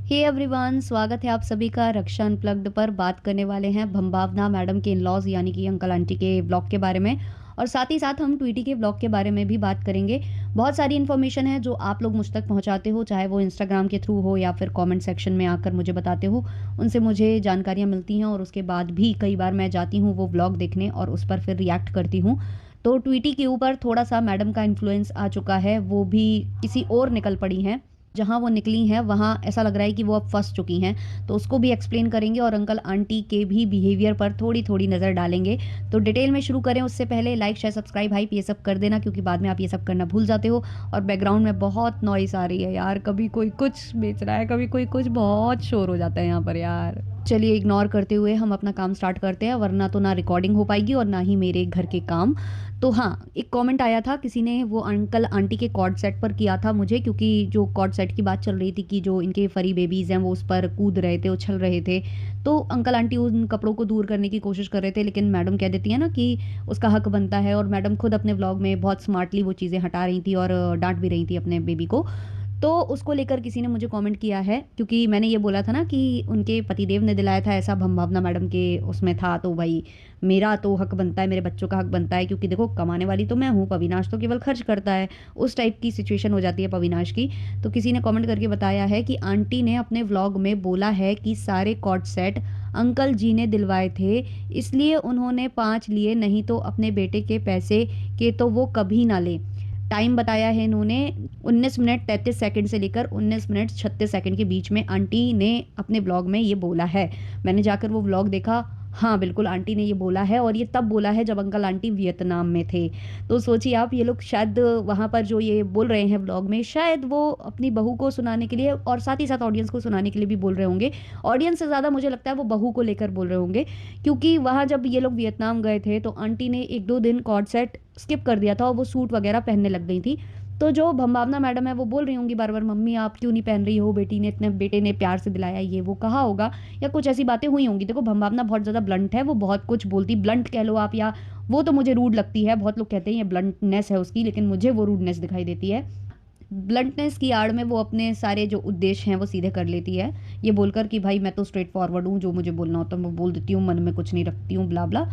Hey everyone, स्वागत है आप सभी का रक्षा अनप्लग्ड पर। बात करने वाले हैं भंभावना मैडम के इन-लॉज़ यानी कि अंकल आंटी के ब्लॉग के बारे में और साथ ही साथ हम ट्वीटी के ब्लॉग के बारे में भी बात करेंगे। बहुत सारी इन्फॉर्मेशन है जो आप लोग मुझ तक पहुंचाते हो, चाहे वो इंस्टाग्राम के थ्रू हो या फिर कमेंट सेक्शन में आकर मुझे बताते हो। उनसे मुझे जानकारियाँ मिलती हैं और उसके बाद भी कई बार मैं जाती हूँ वो ब्लॉग देखने और उस पर फिर रिएक्ट करती हूँ। तो ट्वीटी के ऊपर थोड़ा-सा मैडम का इन्फ्लुएंस आ चुका है, वो भी किसी और निकल पड़ी हैं। जहाँ वो निकली हैं वहाँ ऐसा लग रहा है कि वो अब फँस चुकी हैं, तो उसको भी एक्सप्लेन करेंगे और अंकल आंटी के भी बिहेवियर पर थोड़ी-थोड़ी नज़र डालेंगे। तो डिटेल में शुरू करें उससे पहले लाइक, शेयर, सब्सक्राइब, हाइप ये सब कर देना क्योंकि बाद में आप ये सब करना भूल जाते हो। और बैकग्राउंड में बहुत नॉइज़ आ रही है यार, कभी कोई कुछ बेच रहा है, कभी कोई कुछ, बहुत शोर हो जाता है यहाँ पर यार। चलिए इग्नोर करते हुए हम अपना काम स्टार्ट करते हैं, वरना तो ना रिकॉर्डिंग हो पाएगी और ना ही मेरे घर के काम। तो हाँ, एक कमेंट आया था, किसी ने वो अंकल आंटी के कॉर्ड सेट पर किया था मुझे, क्योंकि जो कॉर्ड सेट की बात चल रही थी कि जो इनके फरी बेबीज़ हैं वो उस पर कूद रहे थे, उछल रहे थे। तो अंकल आंटी उन कपड़ों को दूर करने की कोशिश कर रहे थे, लेकिन मैडम कह देती है ना कि उसका हक बनता है, और मैडम खुद अपने व्लॉग में बहुत स्मार्टली वो चीज़ें हटा रही थी और डांट भी रही थी अपने बेबी को। तो उसको लेकर किसी ने मुझे कमेंट किया है, क्योंकि मैंने ये बोला था ना कि उनके पतिदेव ने दिलाया था, ऐसा भंभावना मैडम के उसमें था। तो भाई मेरा तो हक बनता है, मेरे बच्चों का हक बनता है, क्योंकि देखो कमाने वाली तो मैं हूँ, पविनाश तो केवल खर्च करता है। उस टाइप की सिचुएशन हो जाती है पविनाश की। तो किसी ने कमेंट करके बताया है कि आंटी ने अपने व्लॉग में बोला है कि सारे कॉर्ड सेट अंकल जी ने दिलवाए थे, इसलिए उन्होंने 5 लिए, नहीं तो अपने बेटे के पैसे के तो वो कभी ना ले। टाइम बताया है इन्होंने 19 मिनट 33 सेकंड से लेकर 19 मिनट 36 सेकंड के बीच में आंटी ने अपने ब्लॉग में ये बोला है। मैंने जाकर वो ब्लॉग देखा, हाँ बिल्कुल आंटी ने ये बोला है, और ये तब बोला है जब अंकल आंटी वियतनाम में थे। तो सोचिए आप, ये लोग शायद वहाँ पर जो ये बोल रहे हैं ब्लॉग में, शायद वो अपनी बहू को सुनाने के लिए और साथ ही साथ ऑडियंस को सुनाने के लिए भी बोल रहे होंगे। ऑडियंस से ज़्यादा मुझे लगता है वो बहू को लेकर बोल रहे होंगे, क्योंकि वहाँ जब ये लोग वियतनाम गए थे तो आंटी ने 1-2 दिन कॉर्ड सेट स्किप कर दिया था और वो सूट वगैरह पहनने लग गई थी। तो जो भंभावना मैडम है वो बोल रही होंगी बार-बार, मम्मी आप क्यों नहीं पहन रही हो, बेटी ने इतने, बेटे ने प्यार से दिलाया, ये वो कहा होगा या कुछ ऐसी बातें हुई होंगी। देखो भंभावना बहुत ज़्यादा ब्लंट है, वो बहुत कुछ बोलती, ब्लंट कह लो आप, या वो तो मुझे रूड लगती है। बहुत लोग कहते हैं ये ब्लंटनेस है उसकी, लेकिन मुझे वो रूडनेस दिखाई देती है। ब्लंटनेस की आड़ में वो अपने सारे जो उद्देश्य हैं वो सीधे कर लेती है, ये बोलकर कि भाई मैं तो स्ट्रेट फॉरवर्ड हूँ, जो मुझे बोलना होता है मैं बोल देती हूँ, मन में कुछ नहीं रखती हूँ, ब्ला ब्ला।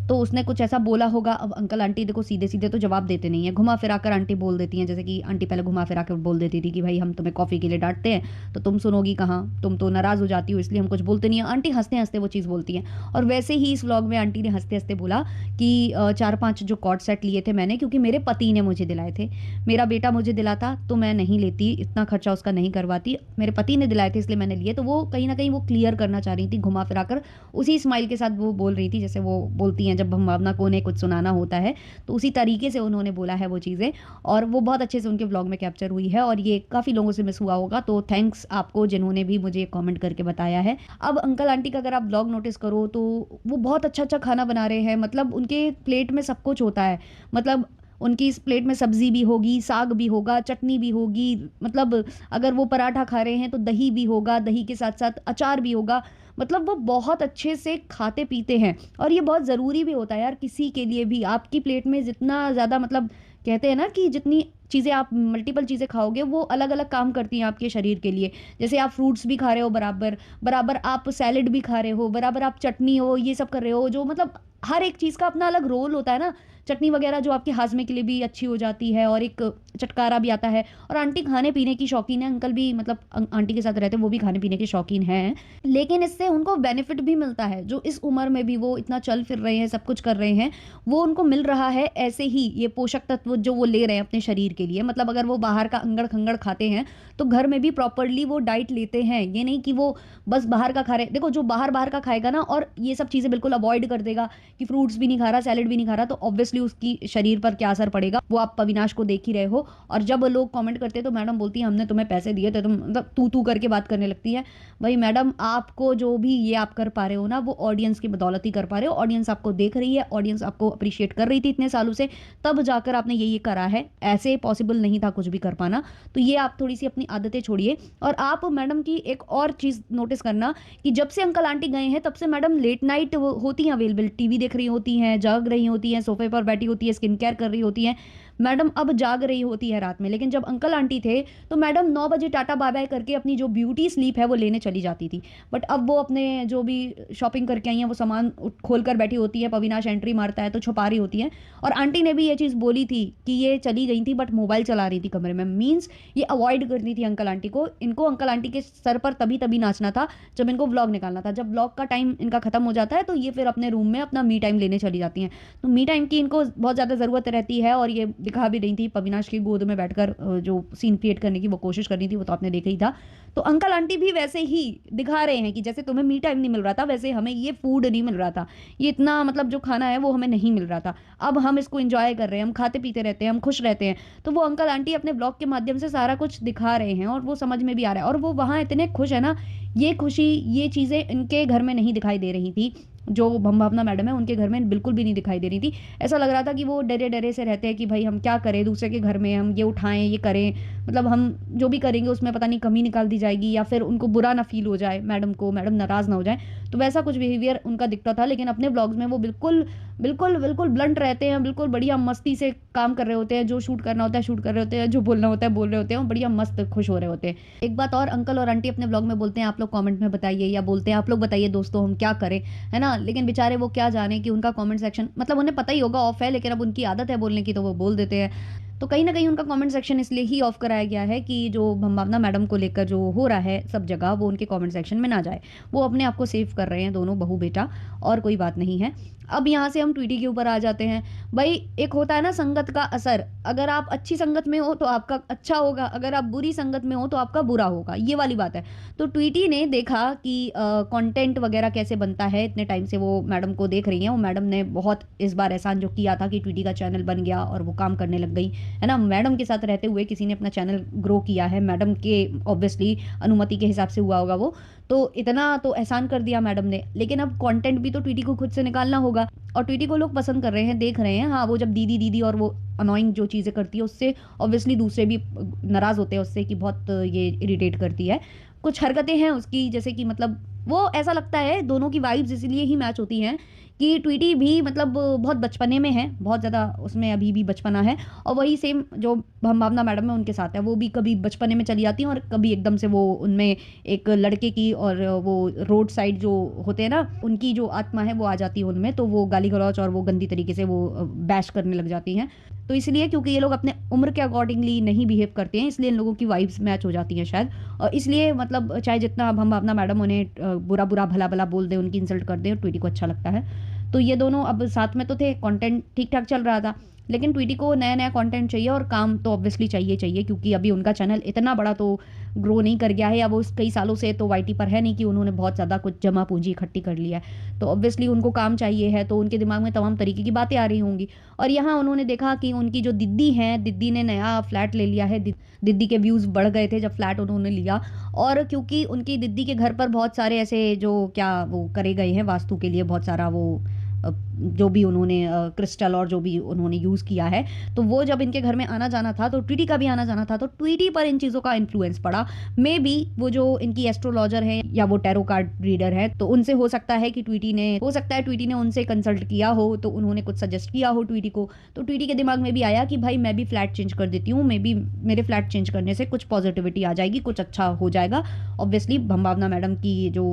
तो उसने कुछ ऐसा बोला होगा। अब अंकल आंटी देखो सीधे सीधे तो जवाब देते नहीं है, घुमा फिरा कर आंटी बोल देती हैं। जैसे कि आंटी पहले घुमा फिरा कर बोल देती थी कि भाई हम तुम्हें कॉफ़ी के लिए डांटते हैं तो तुम सुनोगी कहाँ, तुम तो नाराज़ हो जाती हो, इसलिए हम कुछ बोलते नहीं हैं। आंटी हंसते हंसते वो चीज़ बोलती हैं। और वैसे ही इस व्लॉग में आंटी ने हंसते हंसते बोला कि 4-5 जो कॉर्ड सेट लिए थे मैंने, क्योंकि मेरे पति ने मुझे दिलाए थे, मेरा बेटा मुझे दिलाता तो मैं नहीं लेती, इतना खर्चा उसका नहीं करवाती, मेरे पति ने दिलाए थे इसलिए मैंने लिए। तो वो कहीं ना कहीं वो क्लियर करना चाह रही थी, घुमा फिरा कर उसी स्माइल के साथ वो बोल रही थी जैसे वो बोलती हैं जब भावना को उन्हें कुछ सुनाना होता है। तो उसी तरीके से उन्होंने बोला है वो चीज़ें, और वो बहुत अच्छे से उनके व्लॉग में कैप्चर हुई है, और ये काफ़ी लोगों से मिस हुआ होगा। तो थैंक्स आपको जिन्होंने भी मुझे कमेंट करके बताया है। अब अंकल आंटी का अगर आप व्लॉग नोटिस करो तो वो बहुत अच्छा अच्छा खाना बना रहे हैं, मतलब उनके प्लेट में सब कुछ होता है। मतलब उनकी इस प्लेट में सब्ज़ी भी होगी, साग भी होगा, चटनी भी होगी, मतलब अगर वो पराठा खा रहे हैं तो दही भी होगा, दही के साथ साथ अचार भी होगा। मतलब वो बहुत अच्छे से खाते पीते हैं, और ये बहुत ज़रूरी भी होता है यार किसी के लिए भी। आपकी प्लेट में जितना ज़्यादा, मतलब कहते हैं ना कि जितनी चीज़ें आप मल्टीपल चीज़ें खाओगे वो अलग अलग काम करती हैं आपके शरीर के लिए। जैसे आप फ्रूट्स भी खा रहे हो बराबर, बराबर आप सैलेड भी खा रहे हो, बराबर आप चटनी हो ये सब कर रहे हो, जो मतलब हर एक चीज़ का अपना अलग रोल होता है ना। चटनी वगैरह जो आपके हाजमे के लिए भी अच्छी हो जाती है, और एक चटकारा भी आता है। और आंटी खाने पीने की शौकीन है, अंकल भी मतलब आंटी के साथ रहते हैं वो भी खाने पीने के शौकीन हैं, लेकिन इससे उनको बेनिफिट भी मिलता है। जो इस उम्र में भी वो इतना चल फिर रहे हैं, सब कुछ कर रहे हैं, वो उनको मिल रहा है ऐसे ही ये पोषक तत्व जो वो ले रहे हैं अपने शरीर के लिए। मतलब अगर वो बाहर का अंगड़ खंगड़ खाते हैं तो घर में भी प्रॉपरली वो डाइट लेते हैं। ये नहीं कि वो बस बाहर का खा रहे हैं। देखो जो बाहर बाहर का खाएगा ना और ये सब चीज़ें बिल्कुल अवॉइड कर देगा कि फ्रूट्स भी नहीं खा रहा, सैलेड भी नहीं खा रहा, तो ऑब्वियसली उसकी शरीर पर क्या असर पड़ेगा वो आप अविनाश को देख ही रहे हो। और जब लोग कमेंट करते हैं तो मैडम बोलती है हमने तुम्हें पैसे दिए थे, तुम मतलब तू करके बात करने लगती है। भाई मैडम आपको जो भी ये आप कर पा रहे हो ना वो ऑडियंस की बदौलत ही कर पा रहे हो। ऑडियंस आपको देख रही है, ऑडियंस आपको अप्रिशिएट कर रही थी इतने सालों से, तब जाकर आपने ये करा है। ऐसे पॉसिबल नहीं था कुछ भी कर पाना। तो ये आप थोड़ी सी अपनी आदतें छोड़िए। और आप मैडम की एक और चीज़ नोटिस करना कि जब से अंकल आंटी गए हैं तब से मैडम लेट नाइट होती हैं अवेलेबल, टीवी देख रही होती हैं, जाग रही होती हैं, सोफे पर बैठी होती है, स्किन केयर कर रही होती हैं। मैडम अब जाग रही होती है रात में। लेकिन जब अंकल आंटी थे, तो मैडम 9 बजे टाटा बाय-बाय करके अपनी जो ब्यूटी स्लीप है वो लेने चली जाती थी। बट अब वो अपने जो भी शॉपिंग करके आई हैं वो सामान खोल कर बैठी होती है, अविनाश एंट्री मारता है तो छुपा रही होती हैं। और आंटी ने भी ये चीज़ बोली थी कि ये चली गई थी बट मोबाइल चला रही थी कमरे में। मीन्स ये अवॉइड करनी थी अंकल आंटी को। इनको अंकल आंटी के सर पर तभी नाचना था जब इनको व्लॉग निकालना था। जब व्लॉग का टाइम इनका खत्म हो जाता है तो ये फिर अपने रूम में अपना मी टाइम लेने चली जाती हैं। तो मी टाइम की इनको बहुत ज़्यादा ज़रूरत रहती है और ये दिखा भी रही थी। अविनाश की गोद में बैठकर जो सीन क्रिएट करने की वो कोशिश कर रही थी, वो तो आपने देखा ही था। तो अंकल आंटी भी वैसे ही दिखा रहे हैं कि जैसे तुम्हें मी टाइम नहीं मिल रहा था, वैसे हमें ये फूड नहीं मिल रहा था, ये इतना मतलब जो खाना है वो हमें नहीं मिल रहा था। अब हम इसको एंजॉय कर रहे हैं, हम खाते पीते रहते हैं, हम खुश रहते हैं। तो वो अंकल आंटी अपने ब्लॉग के माध्यम से सारा कुछ दिखा रहे हैं और वो समझ में भी आ रहा है। और वो वहाँ इतने खुश है ना, ये खुशी, ये चीज़ें इनके घर में नहीं दिखाई दे रही थी। जो भावना मैडम है उनके घर में बिल्कुल भी नहीं दिखाई दे रही थी। ऐसा लग रहा था कि वो डरे डरे से रहते हैं कि भाई हम क्या करें, दूसरे के घर में हम ये उठाएं, ये करें, मतलब हम जो भी करेंगे उसमें पता नहीं कमी निकाल दी जाएगी या फिर उनको बुरा ना फील हो जाए मैडम को, मैडम नाराज़ ना हो जाए। तो वैसा कुछ बिहेवियर उनका दिखता था। लेकिन अपने ब्लॉग्स में वो बिल्कुल बिल्कुल बिल्कुल ब्लंट रहते हैं, बिल्कुल बढ़िया मस्ती से काम कर रहे होते हैं। जो शूट करना होता है शूट कर रहे होते हैं, जो बोलना होता है बोल रहे होते हैं, बढ़िया मस्त खुश हो रहे होते हैं। एक बात और अंकल और आंटी अपने ब्लॉग में बोलते हैं, आप लोग कमेंट में बताइए, या बोलते हैं आप लोग बताइए दोस्तों हम क्या करें, है ना। लेकिन बेचारे वो क्या जाने कि उनका कमेंट सेक्शन, मतलब उन्हें पता ही होगा ऑफ है, लेकिन अब उनकी आदत है बोलने की तो वो बोल देते हैं। तो कहीं न कहीं उनका कमेंट सेक्शन इसलिए ही ऑफ कराया गया है कि जो भावना मैडम को लेकर जो हो रहा है सब जगह, वो उनके कमेंट सेक्शन में ना जाए। वो अपने आप को सेव कर रहे हैं दोनों बहू बेटा, और कोई बात नहीं है। अब यहाँ से हम ट्वीटी के ऊपर आ जाते हैं। भई एक होता है ना संगत का असर, अगर आप अच्छी संगत में हो तो आपका अच्छा होगा, अगर आप बुरी संगत में हो तो आपका बुरा होगा, ये वाली बात है। तो ट्वीटी ने देखा कि कंटेंट वगैरह कैसे बनता है, इतने टाइम से वो मैडम को देख रही हैं। वो मैडम ने बहुत इस बार एहसान जो किया था कि ट्वीटी का चैनल बन गया और वो काम करने लग गई, है ना। मैडम के साथ रहते हुए किसी ने अपना चैनल ग्रो किया है, मैडम के ऑब्वियसली अनुमति के हिसाब से हुआ होगा वो। तो इतना तो एहसान कर दिया मैडम ने। लेकिन अब कंटेंट भी तो ट्वीटी को खुद से निकालना होगा, और ट्वीटी को लोग पसंद कर रहे हैं, देख रहे हैं। हाँ, वो जब दीदी दीदी और वो अनोइंग जो चीज़ें करती है उससे ऑब्वियसली दूसरे भी नाराज़ होते हैं उससे कि बहुत ये इरिटेट करती है। कुछ हरकतें हैं उसकी, जैसे कि मतलब वो ऐसा लगता है दोनों की वाइब्स इसीलिए ही मैच होती हैं कि ट्वीटी भी मतलब बहुत बचपने में है, बहुत ज़्यादा उसमें अभी भी बचपना है। और वही सेम जो भावना मैडम है उनके साथ है, वो भी कभी बचपने में चली जाती हैं और कभी एकदम से वो उनमें एक लड़के की, और वो रोड साइड जो होते हैं ना उनकी जो आत्मा है वो आ जाती है उनमें, तो वो गाली गलौच और वो गंदी तरीके से वो बैश करने लग जाती हैं। तो इसलिए क्योंकि ये लोग अपने उम्र के अकॉर्डिंगली नहीं बिहेव करते हैं, इसलिए इन लोगों की वाइब्स मैच हो जाती हैं शायद। और इसलिए मतलब चाहे जितना हम भावना मैडम उन्हें बुरा बुरा भला भला बोल दें, उनकी इंसल्ट कर दें, ट्वीटी को अच्छा लगता है। तो ये दोनों अब साथ में तो थे, कंटेंट ठीक ठाक चल रहा था। लेकिन ट्वीटी को नया नया कंटेंट चाहिए और काम तो ऑब्वियसली चाहिए चाहिए, क्योंकि अभी उनका चैनल इतना बड़ा तो ग्रो नहीं कर गया है, या वो कई सालों से तो वाईटी पर है नहीं कि उन्होंने बहुत ज़्यादा कुछ जमा पूंजी इकट्ठी कर लिया है। तो ऑब्वियसली उनको काम चाहिए है, तो उनके दिमाग में तमाम तरीके की बातें आ रही होंगी। और यहाँ उन्होंने देखा कि उनकी जो दीदी हैं, दीदी ने नया फ्लैट ले लिया है। दीदी के व्यूज़ बढ़ गए थे जब फ्लैट उन्होंने लिया। और क्योंकि उनकी दीदी के घर पर बहुत सारे ऐसे जो क्या वो करे गए हैं वास्तु के लिए, बहुत सारा वो जो भी उन्होंने क्रिस्टल और जो भी उन्होंने यूज़ किया है, तो वो जब इनके घर में आना जाना था तो ट्वीटी का भी आना जाना था, तो ट्वीटी पर इन चीज़ों का इन्फ्लुएंस पड़ा। मे बी वो जो इनकी एस्ट्रोलॉजर है या वो टैरो कार्ड रीडर है, तो उनसे हो सकता है कि ट्वीटी ने उनसे कंसल्ट किया हो, तो उन्होंने कुछ सजेस्ट किया हो ट्वीटी को। तो ट्वीटी के दिमाग में भी आया कि भाई मैं भी फ्लैट चेंज कर देती हूँ, मे बी मेरे फ्लैट चेंज करने से कुछ पॉजिटिविटी आ जाएगी, कुछ अच्छा हो जाएगा। ऑब्वियसली भावना मैडम की जो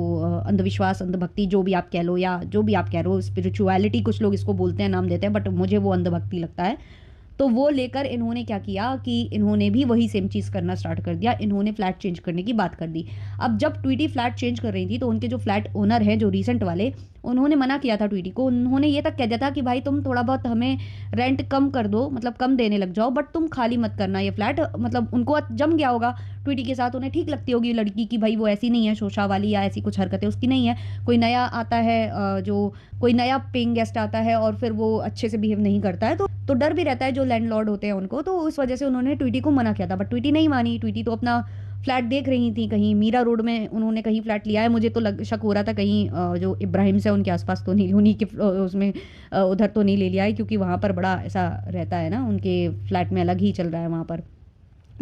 अंधविश्वास, अंधभक्ति जो भी आप कह लो, या जो भी आप कह रहे हो, स्पिरिचुअलिटी कुछ लोग इसको बोलते हैं, नाम देते हैं, बट मुझे वो अंधभक्ति लगता है। तो वो लेकर इन्होंने क्या किया कि इन्होंने भी वही सेम चीज़ करना स्टार्ट कर दिया, इन्होंने फ्लैट चेंज करने की बात कर दी। अब जब ट्वीटी फ्लैट चेंज कर रही थी तो उनके जो फ्लैट ओनर हैं जो रीसेंट वाले, उन्होंने मना किया था ट्वीटी को। उन्होंने ये तक कह दिया था कि भाई तुम थोड़ा बहुत हमें रेंट कम कर दो, मतलब कम देने लग जाओ, बट तुम खाली मत करना ये फ्लैट। मतलब उनको जम गया होगा ट्वीटी के साथ, उन्हें ठीक लगती होगी लड़की की, भाई वो ऐसी नहीं है शोशा वाली या ऐसी कुछ हरकतें उसकी नहीं है। कोई नया आता है, जो कोई नया पेइंग गेस्ट आता है और फिर वो अच्छे से बिहेव नहीं करता है, तो डर भी रहता है जो लैंडलॉर्ड होते हैं उनको। तो उस वजह से उन्होंने ट्वीटी को मना किया था, बट ट्वीटी नहीं मानी। ट्वीटी तो अपना फ्लैट देख रही थी, कहीं मीरा रोड में उन्होंने कहीं फ्लैट लिया है। मुझे तो शक हो रहा था कहीं जो इब्राहिम से उनके आसपास तो नहीं, उन्हीं के उसमें उधर तो नहीं ले लिया है, क्योंकि वहाँ पर बड़ा ऐसा रहता है ना, उनके फ्लैट में अलग ही चल रहा है, वहाँ पर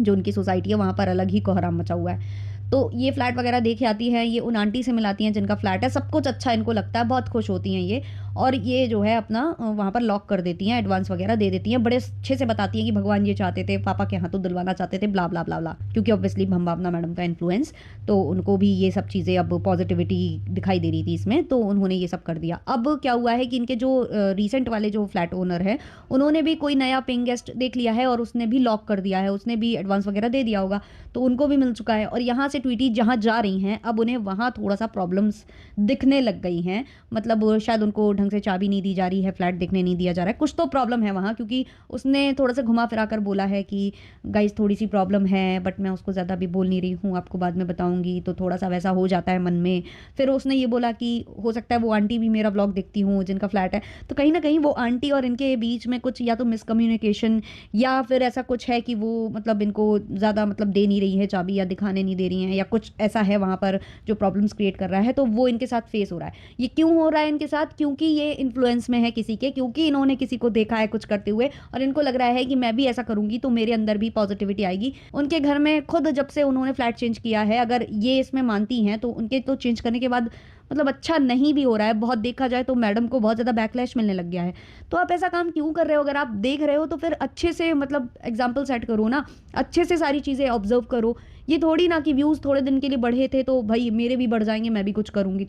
जो उनकी सोसाइटी है वहाँ पर अलग ही कोहराम मचा हुआ है। तो ये फ्लैट वगैरह देखे आती हैं, ये उन आंटी से मिलाती हैं जिनका फ्लैट है, सब कुछ अच्छा इनको लगता है, बहुत खुश होती हैं ये। और ये जो है अपना वहाँ पर लॉक कर देती हैं, एडवांस वगैरह दे देती हैं, बड़े अच्छे से बताती हैं कि भगवान ये चाहते थे, पापा के हाथों दिलवाना चाहते थे, ब्ला ब्ला ब्ला ब्ला, क्योंकि ऑब्वियसली भंभावना मैडम का इन्फ्लुएंस, तो उनको भी ये सब चीज़ें अब पॉजिटिविटी दिखाई दे रही थी इसमें, तो उन्होंने ये सब कर दिया। अब क्या हुआ है कि इनके जो रिसेंट वाले जो फ्लैट ओनर है, उन्होंने भी कोई नया पेइंग गेस्ट देख लिया है और उसने भी लॉक कर दिया है, उसने भी एडवांस वगैरह दे दिया होगा, तो उनको भी मिल चुका है। और यहाँ से ट्वीटी जहाँ जा रही हैं, अब उन्हें वहाँ थोड़ा सा प्रॉब्लम्स दिखने लग गई हैं, मतलब शायद उनको ढंग से चाबी नहीं दी जा रही है, फ्लैट देखने नहीं दिया जा रहा है, कुछ तो प्रॉब्लम है वहाँ, क्योंकि उसने थोड़ा सा घुमा फिरा कर बोला है कि गाइस थोड़ी सी प्रॉब्लम है, बट मैं उसको ज़्यादा भी बोल नहीं रही हूँ, आपको बाद में बताऊंगी, तो थोड़ा सा वैसा हो जाता है मन में। फिर उसने ये बोला कि हो सकता है वो आंटी भी मेरा ब्लॉग देखती हूँ जिनका फ्लैट है, तो कहीं ना कहीं वो आंटी और इनके बीच में कुछ या तो मिसकम्युनिकेशन या फिर ऐसा कुछ है कि वो मतलब इनको ज़्यादा मतलब दे नहीं रही है चाबी या दिखाने नहीं दे रही हैं, या कुछ ऐसा है वहाँ पर जो प्रॉब्लम्स क्रिएट कर रहा है, तो वो इनके साथ फेस हो रहा है। ये क्यों हो रहा है इनके साथ? क्योंकि ये इन्फ्लुएंस में है किसी के, क्योंकि इन्होंने किसी को देखा है कुछ करते हुए और इनको लग रहा है कि मैं भी ऐसा करूंगी तो मेरे अंदर भी पॉजिटिविटी आएगी। उनके घर में खुद जब से उन्होंने फ्लैट चेंज किया है, अगर ये इसमें मानती हैं, तो उनके तो चेंज करने के बाद मतलब अच्छा नहीं भी हो रहा है, बहुत देखा जाए तो मैडम को बहुत ज़्यादा बैकलैश मिलने लग गया है। तो आप ऐसा काम क्यों कर रहे हो? अगर आप देख रहे हो तो फिर अच्छे से मतलब एग्जाम्पल सेट करो ना, अच्छे से सारी चीज़ें ऑब्जर्व करो। ये थोड़ी ना कि व्यूज़ थोड़े दिन के लिए बढ़े थे तो भाई मेरे भी बढ़ जाएंगे, मैं भी कुछ करूँगी।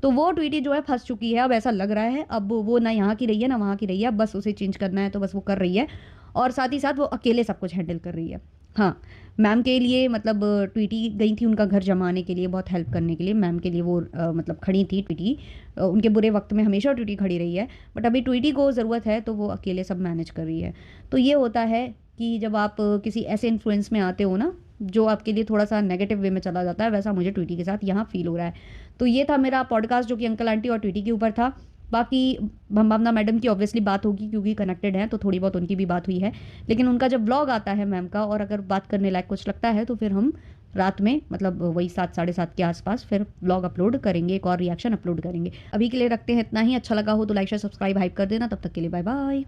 तो वो ट्वीटी जो है फंस चुकी है, अब ऐसा लग रहा है। अब वो ना यहाँ की रही है ना वहाँ की रही है, अब बस उसे चेंज करना है तो बस वो कर रही है, और साथ ही साथ वो अकेले सब कुछ हैंडल कर रही है। हाँ, मैम के लिए मतलब ट्वीटी गई थी उनका घर जमाने के लिए, बहुत हेल्प करने के लिए मैम के लिए वो मतलब खड़ी थी ट्वीटी। उनके बुरे वक्त में हमेशा ट्वीटी खड़ी रही है, बट अभी ट्वीटी को ज़रूरत है तो वो अकेले सब मैनेज कर रही है। तो ये होता है कि जब आप किसी ऐसे इन्फ्लुएंस में आते हो ना जो आपके लिए थोड़ा सा नेगेटिव वे में चला जाता है, वैसा मुझे ट्वीटी के साथ यहाँ फील हो रहा है। तो ये था मेरा पॉडकास्ट जो कि अंकल आंटी और ट्वीटी के ऊपर था। बाकी भंभावना मैडम की ऑब्वियसली बात होगी क्योंकि कनेक्टेड हैं, तो थोड़ी बहुत उनकी भी बात हुई है, लेकिन उनका जब ब्लॉग आता है मैम का और अगर बात करने लायक कुछ लगता है तो फिर हम रात में मतलब वही 7 साढ़े 7 के आसपास फिर ब्लॉग अपलोड करेंगे, एक और रिएक्शन अपलोड करेंगे। अभी के लिए रखते हैं इतना ही। अच्छा लगा हो तो लाइक शेयर सब्सक्राइब हाइप कर देना। तब तक के लिए बाय बाय।